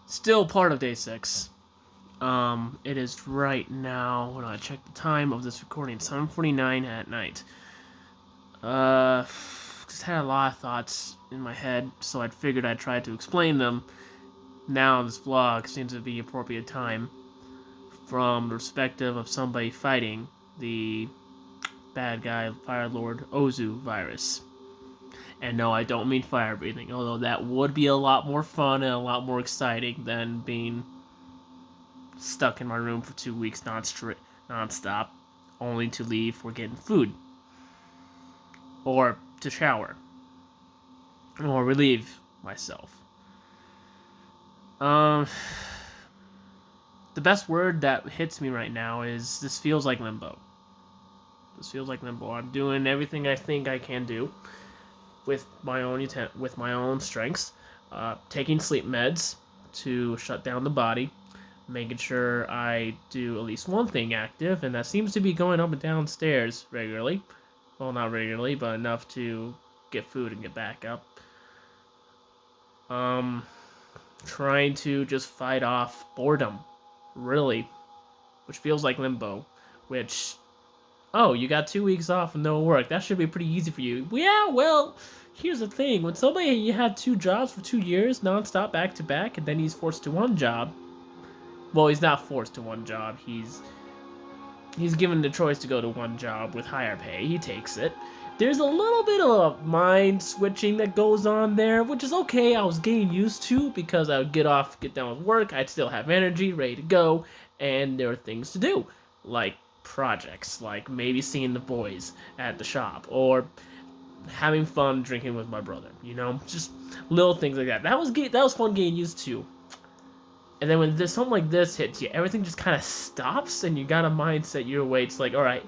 Still part of day 6. It is right now, when I check the time of this recording, 7:49 at night. Just had a lot of thoughts in my head, so I figured I'd try to explain them. Now this vlog seems to be appropriate time from the perspective of somebody fighting the bad guy, Fire Lord Ozu virus. And no, I don't mean fire breathing, although that would be a lot more fun and a lot more exciting than being stuck in my room for 2 weeks non-stop, only to leave for getting food. Or to shower. Or relieve myself. The best word that hits me right now is this feels like limbo. This feels like limbo. I'm doing everything I think I can do with my own strengths. Taking sleep meds to shut down the body, making sure I do at least one thing active, and that seems to be going up and down stairs regularly. Well, not regularly, but enough to get food and get back up. Trying to just fight off boredom, really, which feels like limbo, which, oh, you got 2 weeks off and no work. That should be pretty easy for you. Yeah, well, here's the thing. When somebody you had 2 jobs for 2 years, non-stop, back-to-back, and then he's forced to one job, well, he's not forced to one job. He's given the choice to go to one job with higher pay. He takes it. There's a little bit of mind switching that goes on there, which is okay. I was getting used to because I would get down with work. I'd still have energy, ready to go, and there were things to do, like projects, like maybe seeing the boys at the shop, or having fun drinking with my brother. Just little things like that. That was fun getting used to. And then when something like this hits you, everything just kind of stops, and you got a mindset your way. It's like, all right,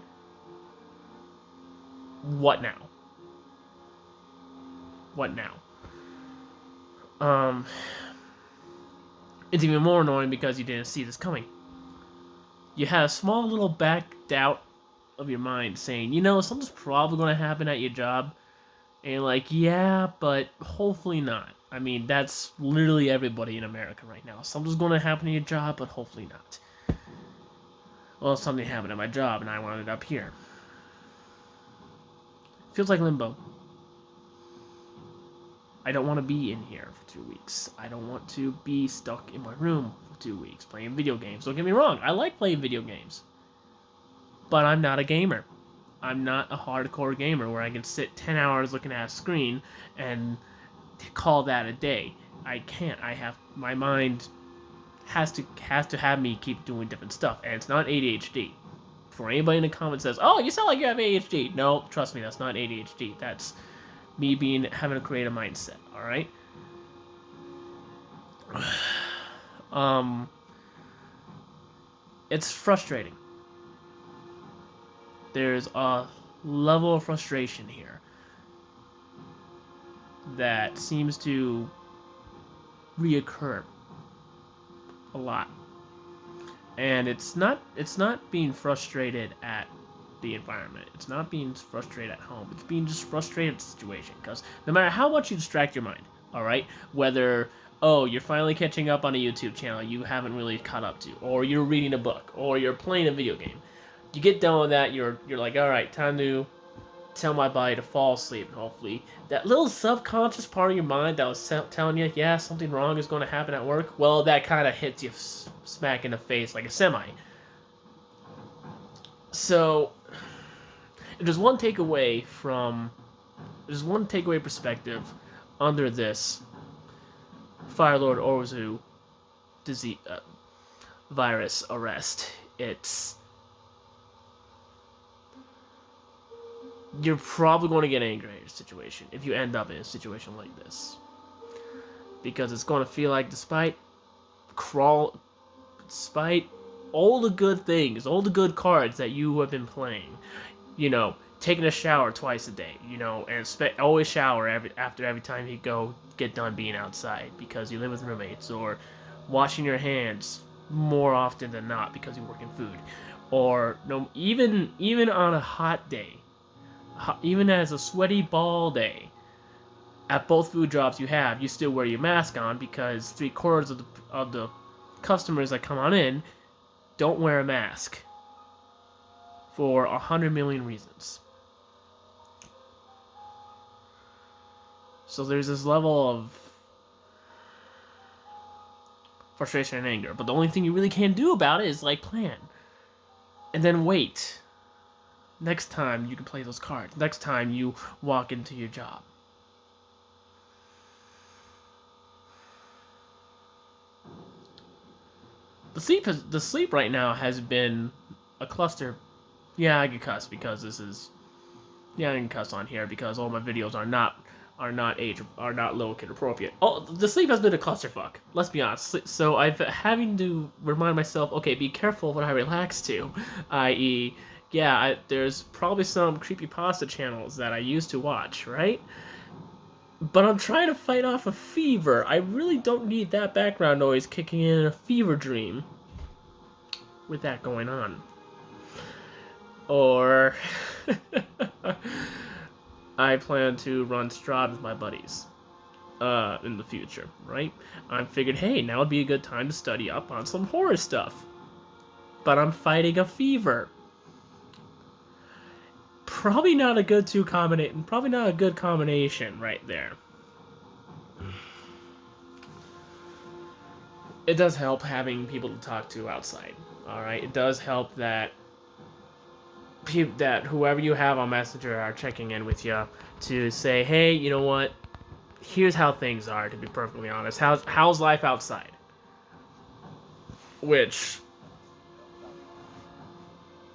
what now? What now? It's even more annoying because you didn't see this coming. You had a small little back doubt of your mind saying, something's probably going to happen at your job. And you're like, yeah, but hopefully not. I mean, that's literally everybody in America right now. Something's going to happen to your job, but hopefully not. Well, something happened at my job, and I wound up here. Feels like limbo. I don't want to be in here for 2 weeks. I don't want to be stuck in my room for 2 weeks playing video games. Don't get me wrong, I like playing video games. But I'm not a gamer. I'm not a hardcore gamer where I can sit 10 hours looking at a screen and call that a day. I can't. My mind has to have me keep doing different stuff, and it's not ADHD. For anybody in the comments says, "Oh, you sound like you have ADHD." No, trust me, that's not ADHD. That's me having a creative mindset. All right. It's frustrating. There's a level of frustration here that seems to reoccur a lot. And it's not being frustrated at the environment. It's not being frustrated at home. It's being just frustrated at the situation. Because no matter how much you distract your mind, all right, whether, oh, you're finally catching up on a YouTube channel you haven't really caught up to, or you're reading a book, or you're playing a video game, you get done with that, you're like, all right, time to tell my body to fall asleep. And hopefully that little subconscious part of your mind that was telling you, yeah, something wrong is going to happen at work, well, that kind of hits you smack in the face like a semi. So there's one takeaway perspective under this Firelord Orzu disease virus arrest. It's, you're probably going to get angry at your situation if you end up in a situation like this, because it's going to feel like despite all the good things, all the good cards that you have been playing, taking a shower twice a day, and always shower after every time you get done being outside because you live with roommates, or washing your hands more often than not because you work in food, or even on a hot day, even as a sweaty ball day, at both food jobs you still wear your mask on because 3/4 of the customers that come on in don't wear a mask for 100 million reasons. So there's this level of frustration and anger, but the only thing you really can do about it is like plan and then wait. Next time you can play those cards. Next time you walk into your job. The sleep right now has been a cluster. Yeah, I can cuss because this is. Yeah, I can cuss on here because all my videos are not little kid appropriate. Oh, the sleep has been a clusterfuck. Let's be honest. So I've having to remind myself, okay, be careful when I relax to, i.e., yeah, there's probably some creepypasta channels that I used to watch, right? But I'm trying to fight off a fever. I really don't need that background noise kicking in a fever dream with that going on. Or I plan to run Strahd with my buddies in the future, right? I figured, hey, now would be a good time to study up on some horror stuff. But I'm fighting a fever. Probably not a good probably not a good combination right there. It does help having people to talk to outside. All right, it does help that whoever you have on Messenger are checking in with you to say, hey, you know what? Here's how things are. To be perfectly honest, how's life outside? Which,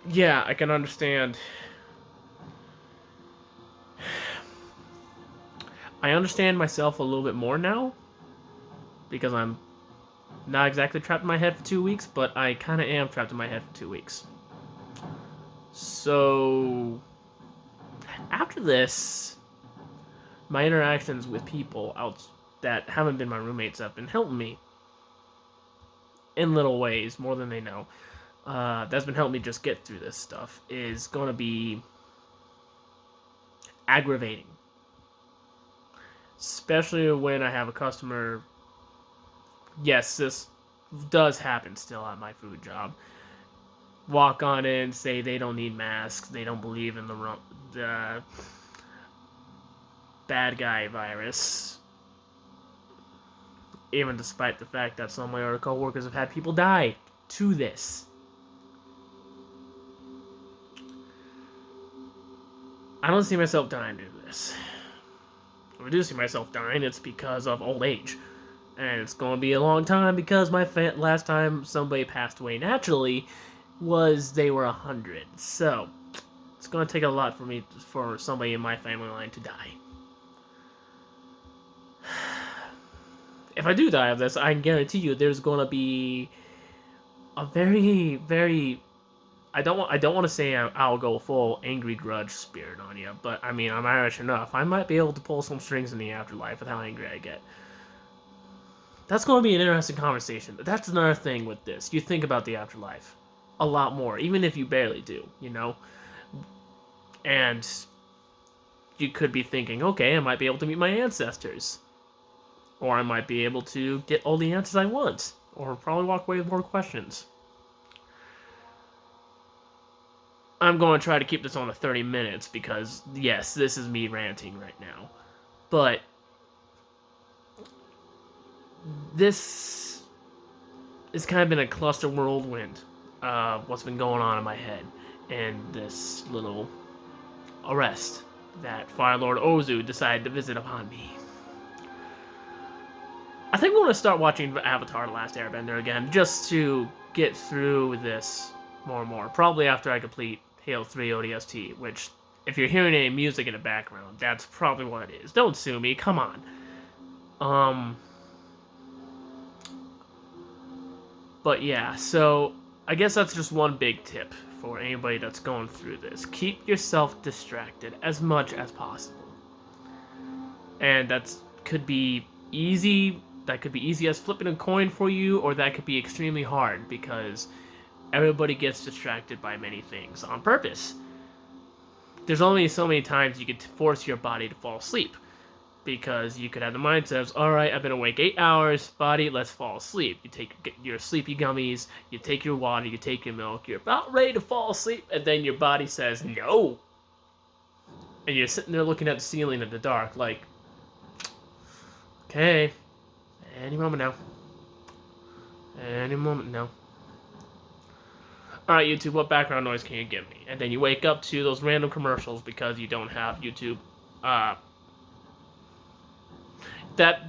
yeah, I can understand. I understand myself a little bit more now because I'm not exactly trapped in my head for 2 weeks, but I kind of am trapped in my head for 2 weeks. So, after this, my interactions with people that haven't been my roommates have been helping me in little ways, more than they know. That's been helping me just get through this stuff. Is going to be aggravating. Especially when I have a customer. Yes, this does happen still at my food job. Walk on in, say they don't need masks, they don't believe in the bad guy virus. Even despite the fact that some of my other coworkers have had people die to this. I don't see myself dying due to this. If I do see myself dying, it's because of old age. And it's going to be a long time because last time somebody passed away naturally was they were 100. So, it's going to take a lot for somebody in my family line to die. If I do die of this, I can guarantee you there's going to be a very, very... I don't want to say I'll go full angry grudge spirit on you, but I mean, I'm Irish enough. I might be able to pull some strings in the afterlife with how angry I get. That's going to be an interesting conversation. That's another thing with this. You think about the afterlife a lot more, even if you barely do, you know? And you could be thinking, okay, I might be able to meet my ancestors. Or I might be able to get all the answers I want. Or probably walk away with more questions. I'm going to try to keep this on to 30 minutes because, yes, this is me ranting right now. But this has kind of been a cluster whirlwind of what's been going on in my head. And this little arrest that Fire Lord Ozu decided to visit upon me. I think I'm going to start watching Avatar: The Last Airbender again, just to get through this more and more. Probably after I complete Halo 3 ODST, which, if you're hearing any music in the background, that's probably what it is. Don't sue me, come on. But yeah, so I guess that's just one big tip for anybody that's going through this. Keep yourself distracted as much as possible. And that could be easy as flipping a coin for you, or that could be extremely hard because everybody gets distracted by many things on purpose. There's only so many times you can force your body to fall asleep. Because you could have the mindset of, all right, I've been awake 8 hours, body, let's fall asleep. You take your sleepy gummies, you take your water, you take your milk, you're about ready to fall asleep, and then your body says, no. And you're sitting there looking at the ceiling in the dark, like, okay, any moment now. Any moment now. Alright, YouTube, what background noise can you give me? And then you wake up to those random commercials because you don't have YouTube, that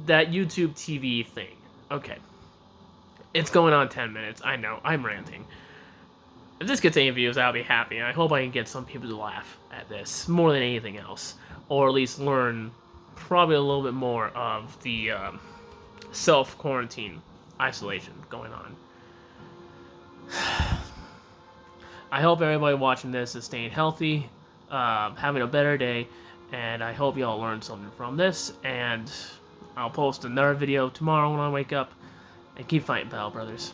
YouTube TV thing. Okay. It's going on 10 minutes. I know. I'm ranting. If this gets any views, I'll be happy. I hope I can get some people to laugh at this more than anything else. Or at least learn probably a little bit more of the self-quarantine isolation going on. I hope everybody watching this is staying healthy, having a better day, and I hope y'all learned something from this, and I'll post another video tomorrow when I wake up, and keep fighting, pal brothers.